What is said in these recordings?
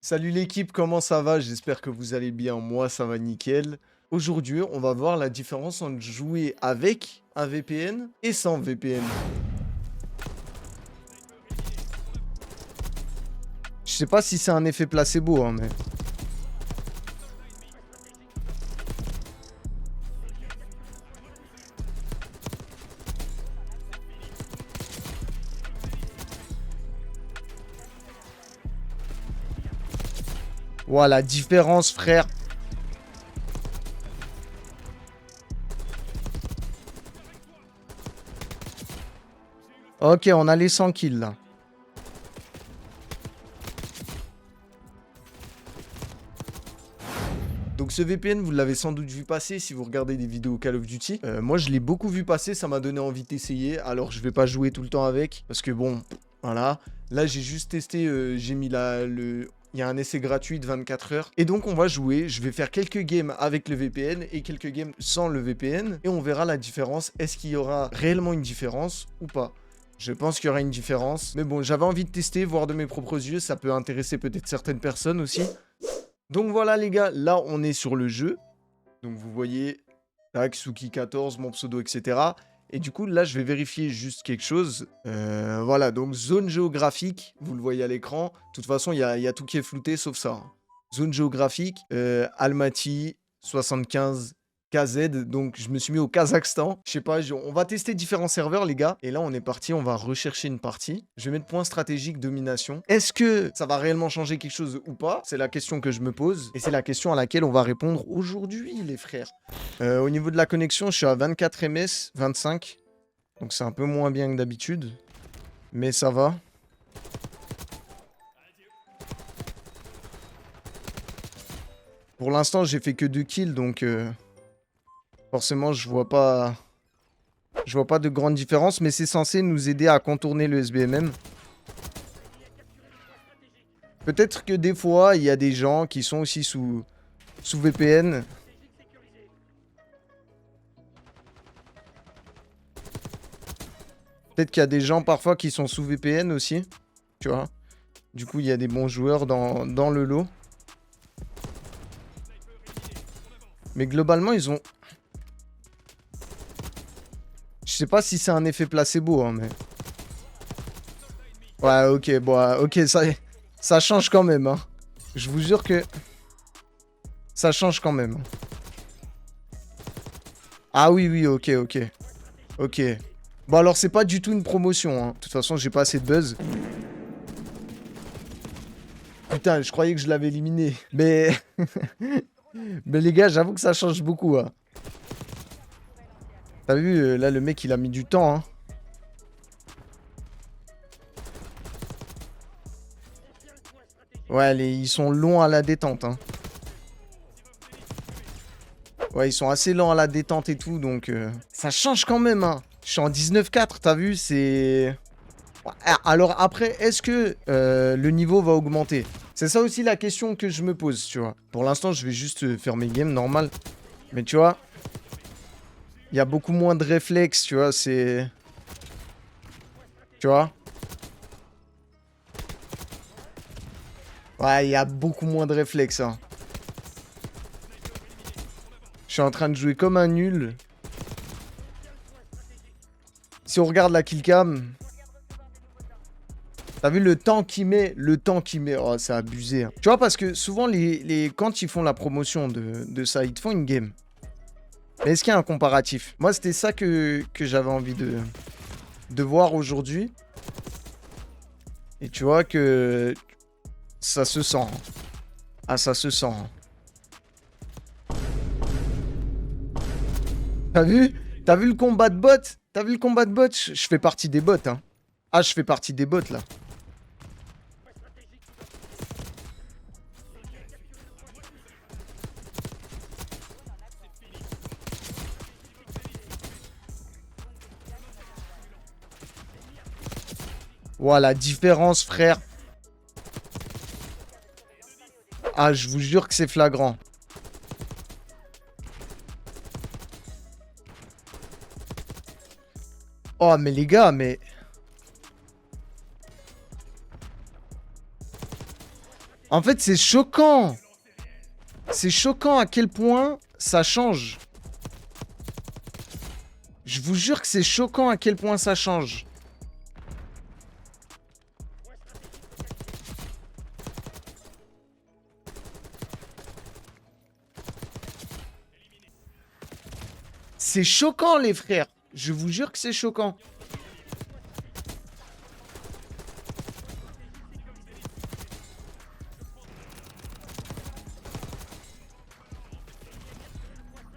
Salut l'équipe, comment ça va? J'espère que vous allez bien. Moi, ça va nickel. Aujourd'hui, on va voir la différence entre jouer avec un VPN et sans VPN. Je sais pas si c'est un effet placebo, hein, mais... Voilà, différence, frère. Ok, on a les 100 kills, là. Donc ce VPN, vous l'avez sans doute vu passer si vous regardez des vidéos Call of Duty. Moi, je l'ai beaucoup vu passer, ça m'a donné envie d'essayer. Alors, je vais pas jouer tout le temps avec, parce que bon, voilà. Là, j'ai juste testé, j'ai mis il y a un essai gratuit de 24 heures. Et donc, on va jouer. Je vais faire quelques games avec le VPN et quelques games sans le VPN. Et on verra la différence. Est-ce qu'il y aura réellement une différence ou pas? Je pense qu'il y aura une différence. Mais bon, j'avais envie de tester, voir de mes propres yeux. Ça peut intéresser peut-être certaines personnes aussi. Donc voilà les gars, là on est sur le jeu. Donc vous voyez, tac, Suki 14, mon pseudo, etc. Et du coup là je vais vérifier juste quelque chose. Voilà, donc zone géographique, vous le voyez à l'écran. De toute façon il y a tout qui est flouté sauf ça, hein. Zone géographique, Almaty, 75 KZ, donc je me suis mis au Kazakhstan. Je sais pas, on va tester différents serveurs, les gars. Et là, on est parti, on va rechercher une partie. Je vais mettre point stratégique, domination. Est-ce que ça va réellement changer quelque chose ou pas? C'est la question que je me pose. Et c'est la question à laquelle on va répondre aujourd'hui, les frères. Au niveau de la connexion, je suis à 24 ms, 25. Donc c'est un peu moins bien que d'habitude. Mais ça va. Pour l'instant, j'ai fait que 2 kills, donc... forcément, je vois pas de grande différence, mais c'est censé nous aider à contourner le SBMM. Peut-être que des fois, il y a des gens qui sont aussi sous VPN. Peut-être qu'il y a des gens parfois qui sont sous VPN aussi, tu vois. Du coup, il y a des bons joueurs dans le lot. Mais globalement, ils ont... Je sais pas si c'est un effet placebo, hein, mais... Ouais, ok, bon, ok, ça change quand même, hein. Je vous jure que... ça change quand même. Ah oui, oui, ok, ok. Ok. Bon, alors, c'est pas du tout une promotion, hein. De toute façon, j'ai pas assez de buzz. Putain, je croyais que je l'avais éliminé. Mais... mais les gars, j'avoue que ça change beaucoup, hein. T'as vu, là, le mec, il a mis du temps, hein. Ouais, ils sont longs à la détente, hein. Ouais, ils sont assez lents à la détente et tout, donc... ça change quand même, hein. Je suis en 19-4, t'as vu, c'est... Ouais, alors après, est-ce que le niveau va augmenter? C'est ça aussi la question que je me pose, tu vois. Pour l'instant, je vais juste faire mes games normales. Mais tu vois, il y a beaucoup moins de réflexes, tu vois, c'est... Tu vois? Ouais, il y a beaucoup moins de réflexes, hein. Je suis en train de jouer comme un nul. Si on regarde la killcam... T'as vu le temps qu'il met? Le temps qu'il met. Oh, c'est abusé, hein. Tu vois, parce que souvent, quand ils font la promotion de ça, ils te font une game. Mais est-ce qu'il y a un comparatif? Moi, c'était ça que j'avais envie de voir aujourd'hui. Et tu vois que ça se sent. Ah, ça se sent. T'as vu? T'as vu le combat de bot? T'as vu le combat de bot? Je fais partie des bots, hein. Ah, je fais partie des bots, là. Voilà, différence, frère. Ah, je vous jure que c'est flagrant. Oh, mais les gars, mais... En fait, c'est choquant. C'est choquant à quel point ça change. Je vous jure que c'est choquant à quel point ça change. C'est choquant, les frères. Je vous jure que c'est choquant.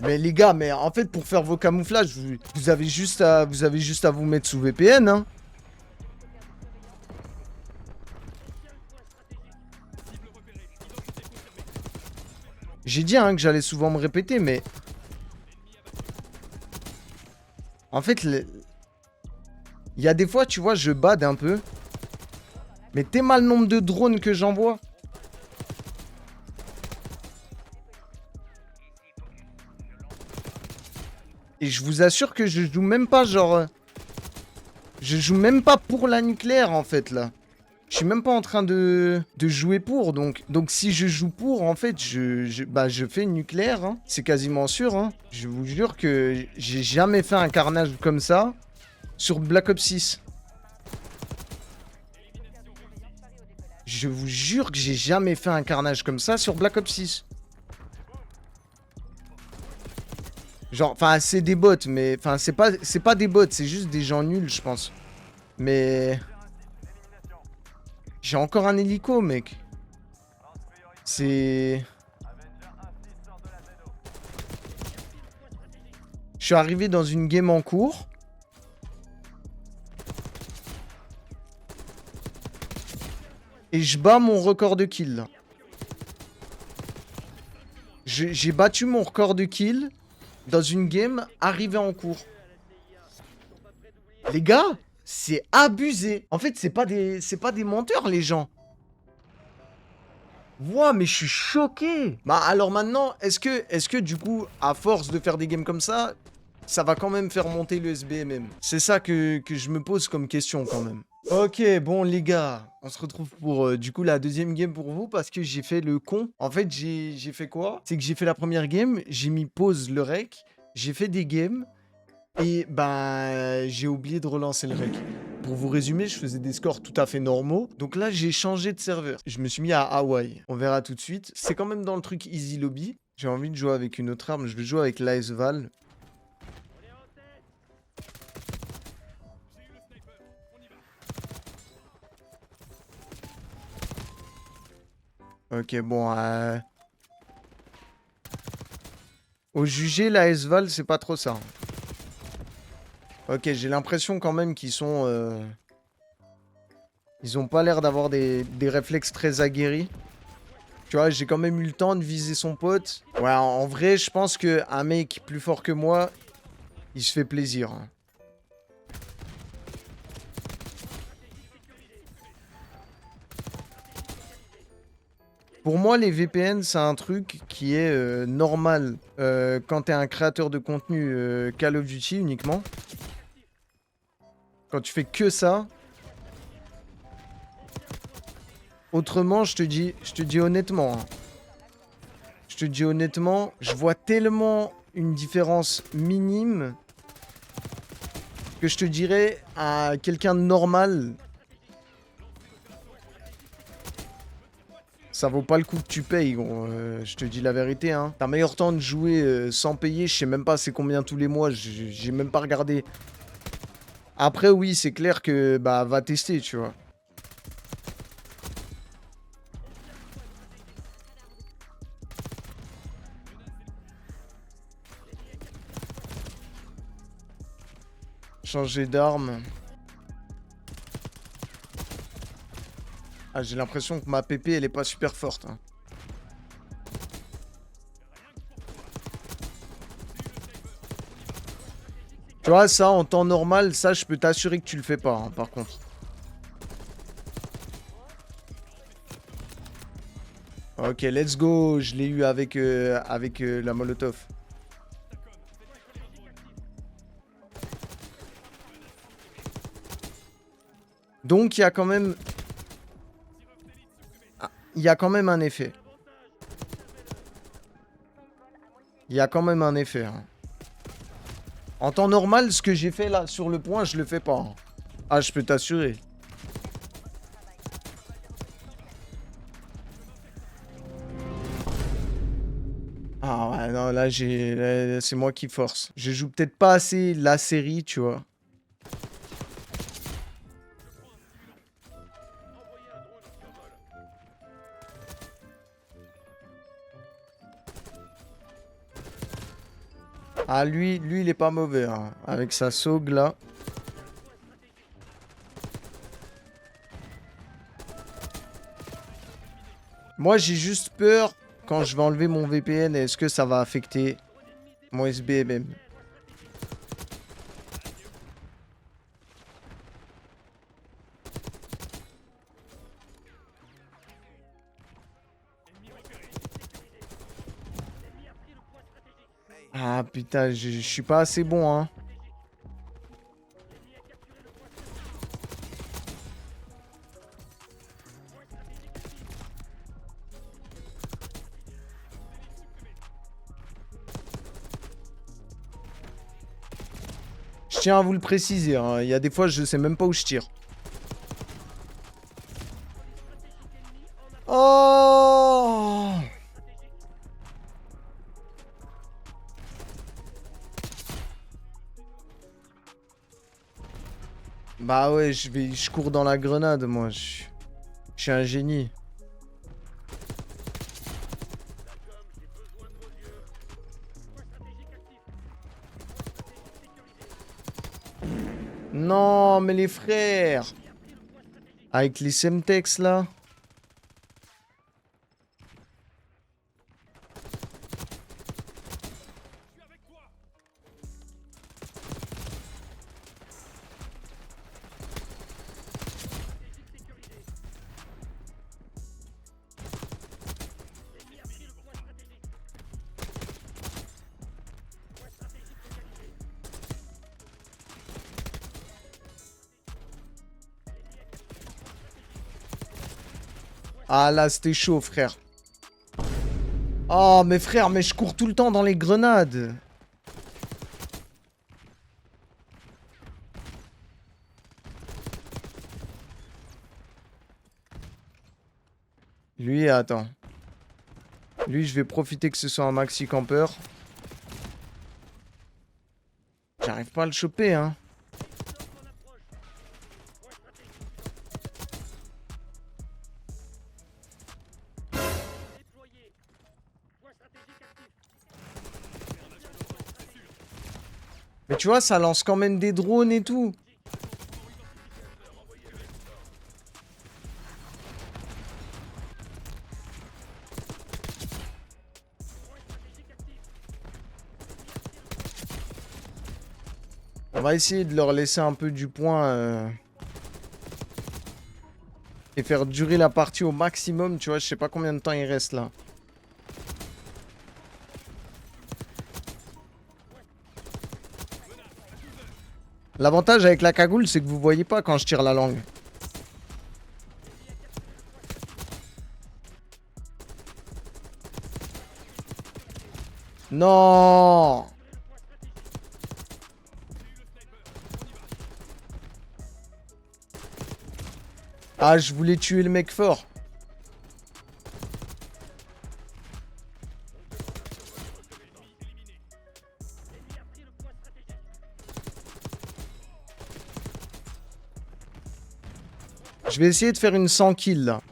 Mais les gars, mais en fait, pour faire vos camouflages, vous avez juste à vous mettre sous VPN, hein. J'ai dit hein, que j'allais souvent me répéter, mais... En fait, il y a des fois, tu vois, je bade un peu. Mais t'es mal le nombre de drones que j'envoie. Et je vous assure que je joue même pas genre... Je joue même pas pour la nucléaire en fait là. Je suis même pas en train de jouer pour. Donc si je joue pour, en fait, je fais nucléaire. Hein. C'est quasiment sûr. Hein. Je vous jure que j'ai jamais fait un carnage comme ça sur Black Ops 6. Je vous jure que j'ai jamais fait un carnage comme ça sur Black Ops 6. Genre, enfin, c'est des bots, mais... Enfin, c'est pas des bots, c'est juste des gens nuls, je pense. Mais... J'ai encore un hélico, mec. C'est... Je suis arrivé dans une game en cours. Et je bats mon record de kill. J'ai battu mon record de kill dans une game arrivée en cours. Les gars, c'est abusé. En fait, c'est pas des menteurs, les gens. Ouah, mais je suis choqué. Bah alors maintenant, est-ce que du coup, à force de faire des games comme ça va quand même faire monter le SBMM? C'est ça que je me pose comme question quand même. Ok, bon les gars, on se retrouve pour du coup la deuxième game pour vous parce que j'ai fait le con. En fait, j'ai fait quoi? C'est que j'ai fait la première game, j'ai mis pause le rec, j'ai fait des games et ben j'ai oublié de relancer le rec. Pour vous résumer, je faisais des scores tout à fait normaux. Donc là, j'ai changé de serveur. Je me suis mis à Hawaï. On verra tout de suite. C'est quand même dans le truc Easy Lobby. J'ai envie de jouer avec une autre arme. Je vais jouer avec l'AS-Val. Ok, bon. Au jugé, l'AS-Val, c'est pas trop ça. Ok, j'ai l'impression quand même qu'ils sont... Ils ont pas l'air d'avoir des réflexes très aguerris. Tu vois, j'ai quand même eu le temps de viser son pote. Ouais, en vrai, je pense qu'un mec plus fort que moi, il se fait plaisir. Hein. Pour moi, les VPN, c'est un truc qui est normal quand t'es un créateur de contenu Call of Duty uniquement. Quand tu fais que ça. Autrement, je te dis honnêtement. Hein. Je te dis honnêtement, je vois tellement une différence minime que je te dirais à quelqu'un de normal, ça vaut pas le coup que tu payes, gros. Je te dis la vérité, hein. T'as meilleur temps de jouer sans payer, je sais même pas c'est combien tous les mois, j'ai même pas regardé. Après, oui, c'est clair que, bah, va tester, tu vois. Changer d'arme. Ah, j'ai l'impression que ma PP, elle est pas super forte. Hein. Tu vois, ça, en temps normal, ça, je peux t'assurer que tu le fais pas, hein, par contre. Ok, let's go. Je l'ai eu avec la Molotov. Donc, il y a quand même... il y a quand même un effet. Il y a quand même un effet. Hein. En temps normal, ce que j'ai fait là sur le point, je le fais pas. Hein. Ah, je peux t'assurer. Ah ouais, non, là, c'est moi qui force. Je joue peut-être pas assez la série, tu vois. Ah, lui, il est pas mauvais, hein, avec sa sauge, là. Moi, j'ai juste peur quand je vais enlever mon VPN. Est-ce que ça va affecter mon SBMM? Ah, putain, je suis pas assez bon, hein. Je tiens à vous le préciser, hein. Il y a des fois, je sais même pas où je tire. Oh! Bah ouais, je cours dans la grenade, moi. Je suis un génie. Non, mais les frères! Avec les Semtex, là. Ah là, c'était chaud, frère. Oh, mais frère, mais je cours tout le temps dans les grenades. Lui, attends. Lui, je vais profiter que ce soit un maxi campeur. J'arrive pas à le choper, hein. Mais tu vois, ça lance quand même des drones et tout. On va essayer de leur laisser un peu du point et faire durer la partie au maximum. Tu vois, je sais pas combien de temps il reste là. L'avantage avec la cagoule, c'est que vous voyez pas quand je tire la langue. Non! Ah, je voulais tuer le mec fort. Je vais essayer de faire une 100 kills là.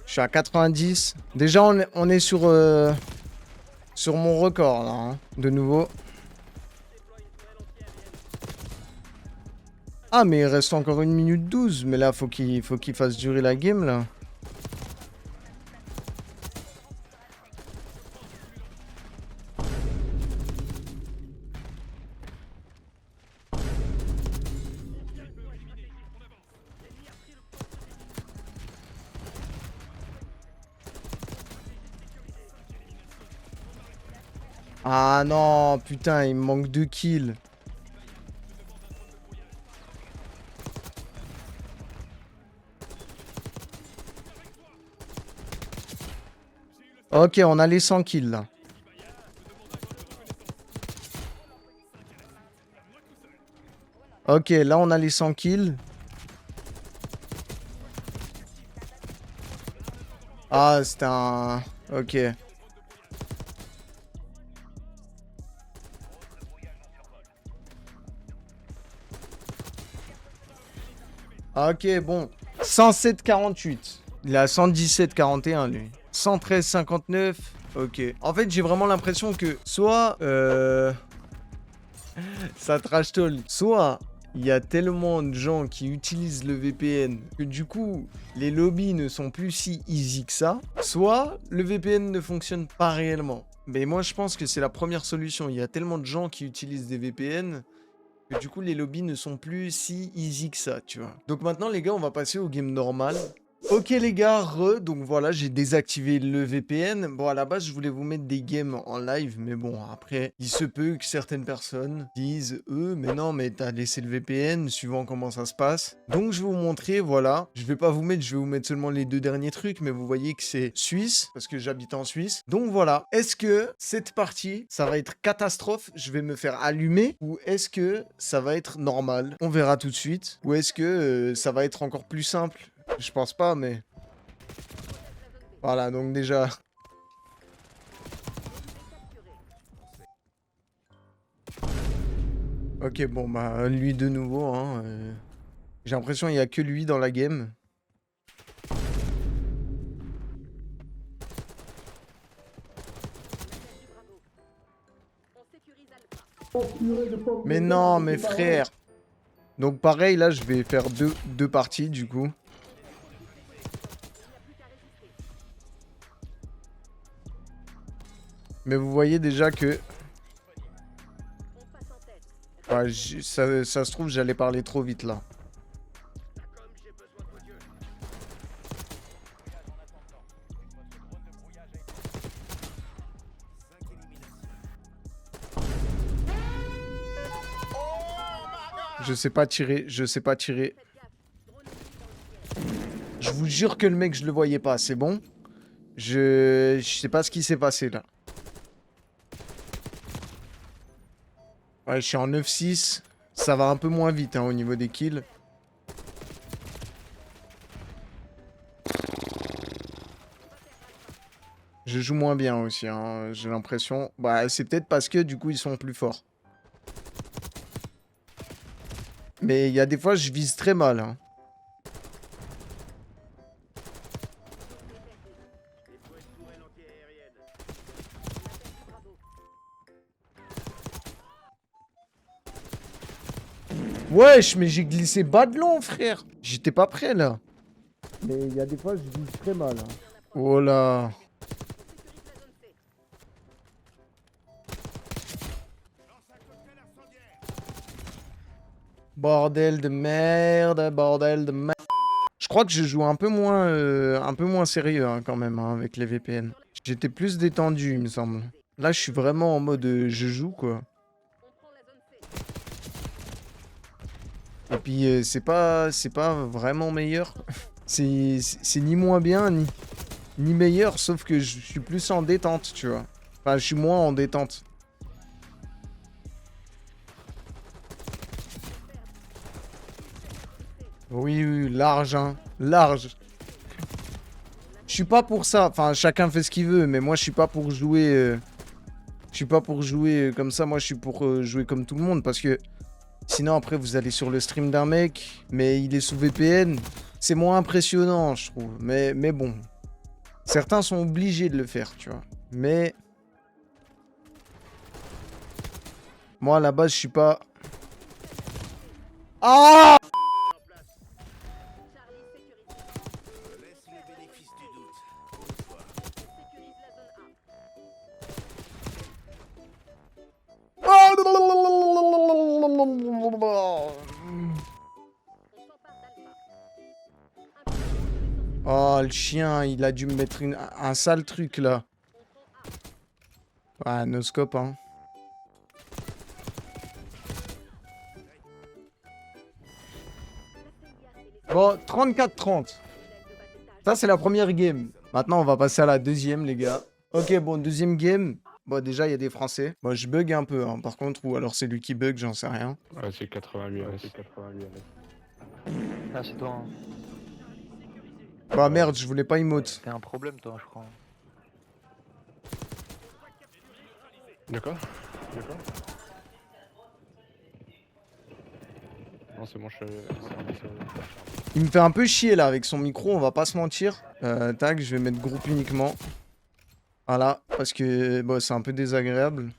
Je suis à 90. Déjà, on est sur mon record là, hein, de nouveau. Ah, mais il reste encore 1 minute 12. Mais là, faut qu'il fasse durer la game là. Ah non, putain, il me manque 2 kills. Ok, on a les 100 kills là. Ok, là on a les 100 kills. Ah, c'était un... Ok. Ah, ok, bon. 107,48. Il a 117,41 lui. 113,59. Ok. En fait, j'ai vraiment l'impression que soit... ça trash talk. Soit il y a tellement de gens qui utilisent le VPN que du coup, les lobbies ne sont plus si easy que ça. Soit le VPN ne fonctionne pas réellement. Mais moi, je pense que c'est la première solution. Il y a tellement de gens qui utilisent des VPN que du coup, les lobbies ne sont plus si easy que ça, tu vois. Donc maintenant, les gars, on va passer au game normal. Ok les gars, donc voilà, j'ai désactivé le VPN. Bon, à la base, je voulais vous mettre des games en live, mais bon, après, il se peut que certaines personnes disent, mais non, mais t'as laissé le VPN, suivant comment ça se passe. Donc, je vais vous montrer, voilà. Je vais pas vous mettre, je vais vous mettre seulement les 2 derniers trucs, mais vous voyez que c'est Suisse, parce que j'habite en Suisse. Donc voilà, est-ce que cette partie, ça va être catastrophe, je vais me faire allumer, ou est-ce que ça va être normal? On verra tout de suite. Ou est-ce que ça va être encore plus simple? Je pense pas, mais... Voilà, donc déjà... Ok, bon, bah, lui de nouveau, hein. J'ai l'impression qu'il n'y a que lui dans la game. Mais non, mes frères. Donc pareil, là, je vais faire deux parties, du coup. Mais vous voyez déjà que... Ouais, ça se trouve, j'allais parler trop vite, là. Je sais pas tirer, je sais pas tirer. Je vous jure que le mec, je le voyais pas, c'est bon? Je sais pas ce qui s'est passé, là. Ouais, je suis en 9-6. Ça va un peu moins vite, hein, au niveau des kills. Je joue moins bien aussi, hein, j'ai l'impression. Bah, c'est peut-être parce que, du coup, ils sont plus forts. Mais il y a des fois, je vise très mal, hein. Wesh, mais j'ai glissé bas de long, frère. J'étais pas prêt, là. Mais il y a des fois, je vise très mal, hein. Oh là. Bordel de merde, bordel de merde. Je crois que je joue un peu moins sérieux, hein, quand même, hein, avec les VPN. J'étais plus détendu, il me semble. Là, je suis vraiment en mode je joue, quoi. Et puis, c'est pas vraiment meilleur. C'est ni moins bien, ni meilleur, sauf que je suis plus en détente, tu vois. Enfin, je suis moins en détente. Oui, oui, large, hein. Large. Je suis pas pour ça. Enfin, chacun fait ce qu'il veut, mais moi, je suis pas pour jouer... Je suis pas pour jouer comme ça. Moi, je suis pour jouer comme tout le monde, parce que... Sinon, après, vous allez sur le stream d'un mec, mais il est sous VPN. C'est moins impressionnant, je trouve. Mais bon. Certains sont obligés de le faire, tu vois. Mais... Moi, à la base, je suis pas... Ah! Oh, le chien, il a dû me mettre un sale truc, là. Ouais, no scope, hein. Bon, 34-30. Ça, c'est la première game. Maintenant, on va passer à la deuxième, les gars. Ok, bon, deuxième game. Bon, déjà, il y a des Français. Bon, je bug un peu, hein, par contre, ou alors c'est lui qui bug, j'en sais rien. Ouais, c'est 88 Ouais, RS. c'est 88 Ah, c'est toi. Hein. Bah merde, je voulais pas emote. T'as un problème, toi, je crois. D'accord. D'accord. Non, c'est bon, je suis. Il me fait un peu chier, là, avec son micro, on va pas se mentir. Tac, je vais mettre groupe uniquement. Voilà, parce que bon, c'est un peu désagréable.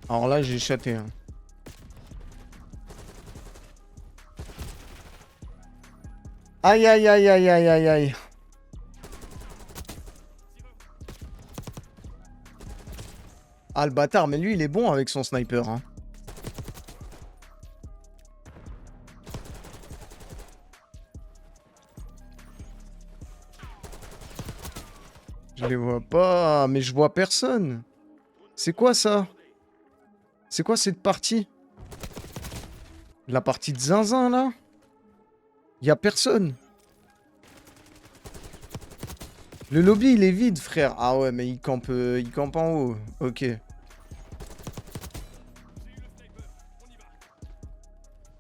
Alors là, j'ai chaté. Hein. Aïe, aïe, aïe, aïe, aïe, aïe, aïe. Ah, le bâtard, mais lui, il est bon avec son sniper. Hein. Je les vois pas, mais je vois personne. C'est quoi ça? C'est quoi cette partie? La partie de zinzin, là? Y a personne. Le lobby, il est vide, frère. Ah ouais, mais il campe en haut. Ok.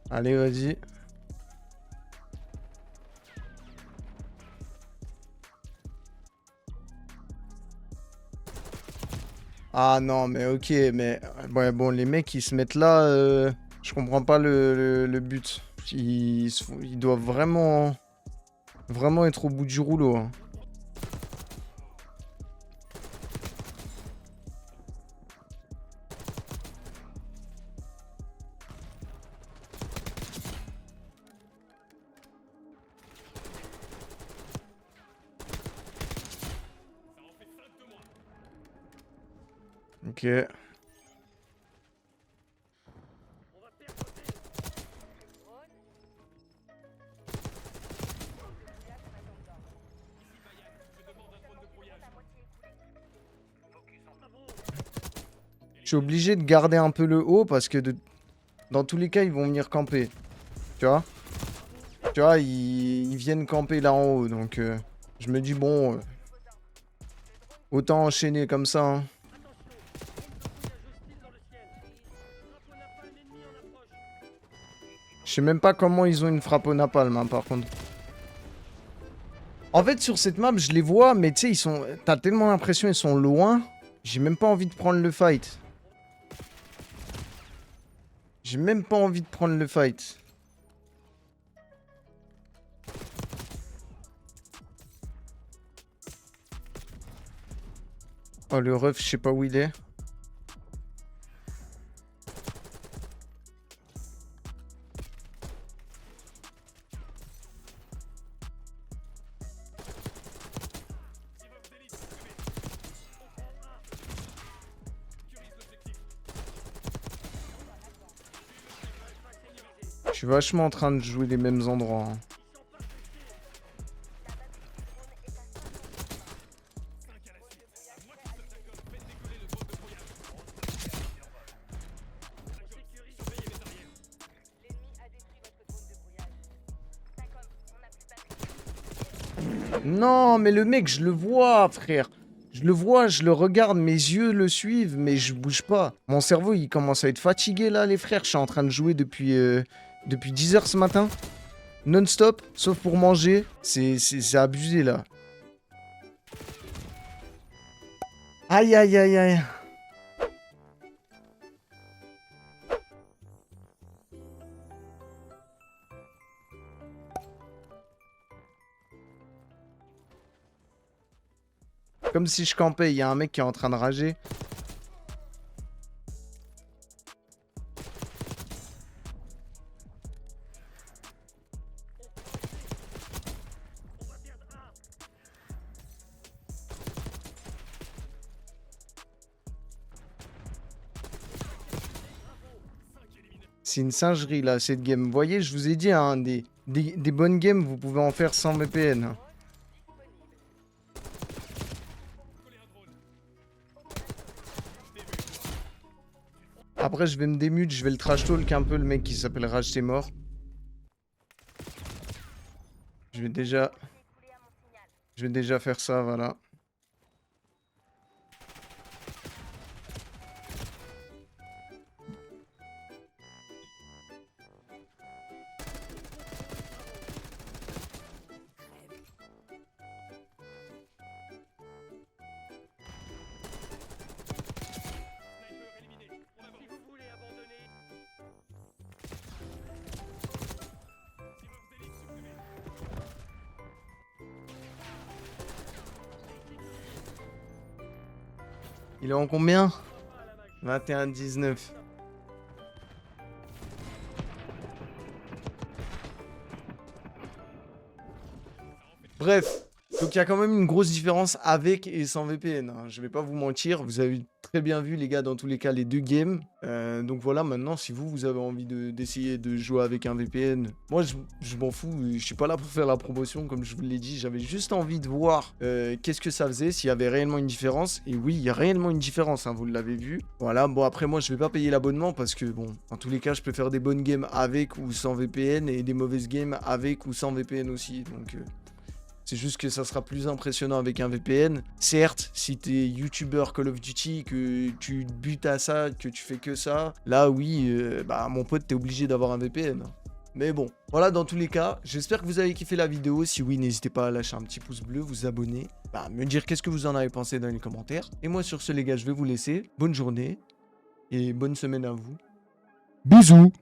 Allez, vas-y. Ah non, mais ok, mais... Ouais, bon, les mecs, ils se mettent là... Je comprends pas le but. Ils doivent vraiment... Vraiment être au bout du rouleau. Hein. Ok. Je suis obligé de garder un peu le haut parce que dans tous les cas, ils vont venir camper. Tu vois? Tu vois, ils viennent camper là en haut. Donc, je me dis, bon, autant enchaîner comme ça. Hein. Je sais même pas comment ils ont une frappe au napalm, hein, par contre. En fait, sur cette map, je les vois, mais tu sais, ils sont... T'as tellement l'impression qu'ils sont loin. J'ai même pas envie de prendre le fight. J'ai même pas envie de prendre le fight. Oh, le ref, je sais pas où il est. Je suis vachement en train de jouer les mêmes endroits. Hein. Non, mais le mec, je le vois, frère. Je le vois, je le regarde, mes yeux le suivent, mais je bouge pas. Mon cerveau, il commence à être fatigué, là, les frères. Je suis en train de jouer depuis 10 heures ce matin. Non-stop, sauf pour manger. C'est abusé, là. Aïe, aïe, aïe, aïe. Comme si je campais, il y a un mec qui est en train de rager. C'est une singerie là, cette game. Vous voyez, je vous ai dit, hein, des bonnes games, vous pouvez en faire sans VPN. Hein. Après, je vais me démute, je vais le trash talk un peu, le mec qui s'appelle Rage, t'es mort. Je vais déjà faire ça, voilà. Il est en combien? 21-19. Bref, donc il y a quand même une grosse différence avec et sans VPN. Hein. Je vais pas vous mentir, vous avez très bien vu les gars dans tous les cas les deux games. Donc voilà, maintenant si vous avez envie d'essayer de jouer avec un VPN, moi je m'en fous, je suis pas là pour faire la promotion comme je vous l'ai dit. J'avais juste envie de voir qu'est-ce que ça faisait, s'il y avait réellement une différence. Et oui, il y a réellement une différence, hein, vous l'avez vu. Voilà, bon après moi je vais pas payer l'abonnement parce que bon, en tous les cas je peux faire des bonnes games avec ou sans VPN et des mauvaises games avec ou sans VPN aussi. Donc... c'est juste que ça sera plus impressionnant avec un VPN. Certes, si t'es youtubeur Call of Duty, que tu butes à ça, que tu fais que ça, là oui, bah mon pote, t'es obligé d'avoir un VPN. Mais bon, voilà dans tous les cas, j'espère que vous avez kiffé la vidéo. Si oui, n'hésitez pas à lâcher un petit pouce bleu, vous abonner, bah, me dire qu'est-ce que vous en avez pensé dans les commentaires. Et moi sur ce les gars, je vais vous laisser. Bonne journée et bonne semaine à vous. Bisous.